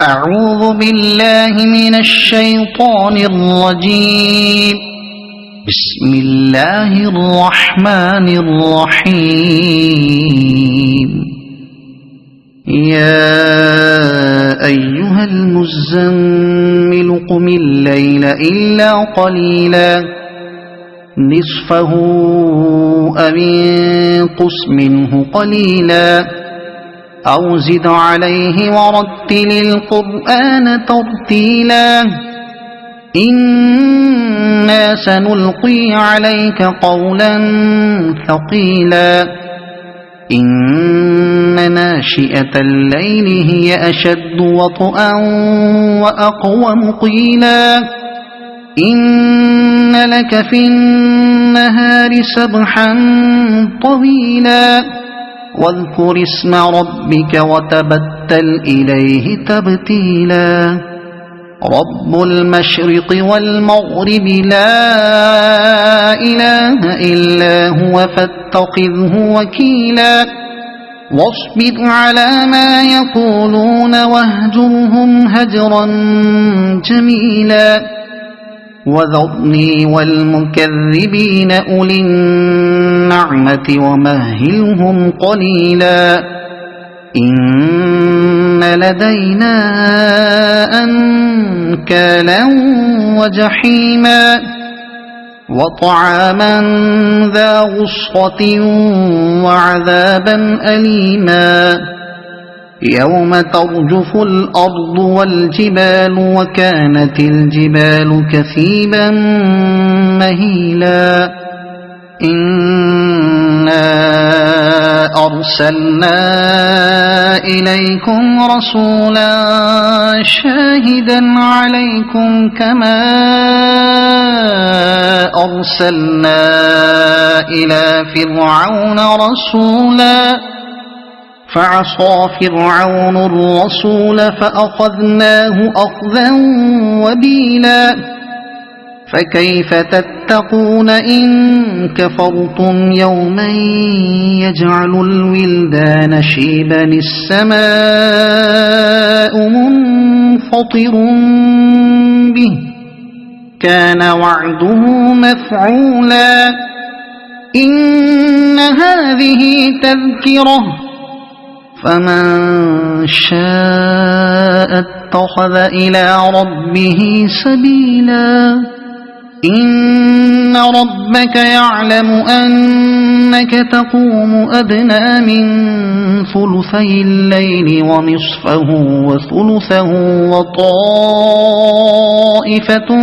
أعوذ بالله من الشيطان الرجيم. بسم الله الرحمن الرحيم. يا أيها المزمل قم الليل إلا قليلا نصفه أو انقص منه قليلا أو زد عليه ورتل القرآن ترتيلا إنا سنلقي عليك قولا ثقيلا إن ناشئة الليل هي أشد وطئا وأقوم قيلا إن لك في النهار سبحا طويلا واذكر اسم ربك وتبتل إليه تبتيلا رب المشرق والمغرب لا إله إلا هو فاتخذه وكيلا واصبر على ما يقولون واهجرهم هجرا جميلا وذرني والمكذبين أولي النعمة ومهلهم قليلا إن لدينا أنكالا وجحيما وطعاما ذا غصة وعذابا أليما يوم ترجف الأرض والجبال وكانت الجبال كثيبا مهيلا إنا أرسلنا إليكم رسولا شاهدا عليكم كما أرسلنا إلى فرعون رسولا فعصى فرعون الرسول فأخذناه أخذا وبيلا فكيف تتقون إن كفرتم يوما يجعل الولدان شيبا السماء منفطر به كان وعده مفعولا إن هذه تذكرة فمن شاء اتخذ إلى ربه سبيلا إن ربك يعلم أنك تقوم أدنى من ثلثي الليل ونصفه وثلثه وطائفة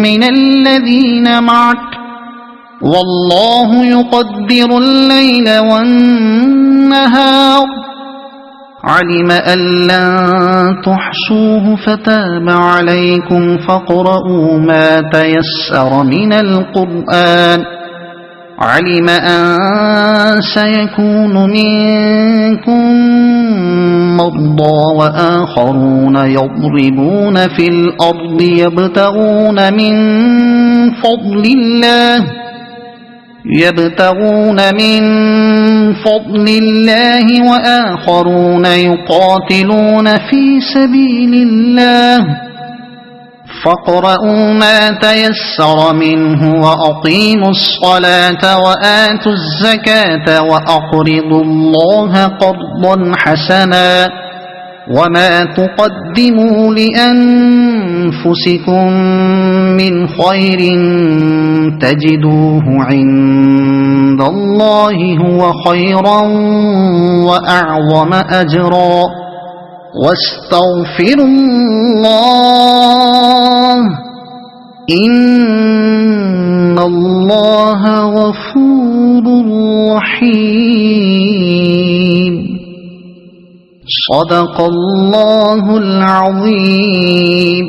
من الذين معك والله يقدر الليل والنهار علم أن لن تحصوه فتاب عليكم فاقرؤوا ما تيسر من القرآن علم أن سيكون منكم مرضى وآخرون يضربون في الأرض يبتغون من فضل الله وآخرون يقاتلون في سبيل الله فاقرؤوا ما تيسر منه وأقيموا الصلاة وآتوا الزكاة وأقرضوا الله قرضا حسنا وما تقدموا لأنفسكم من خير تجدوه عند الله هو خيرا وأعظم أجرا واستغفروا الله إن الله غفور رحيم صدق الله العظيم.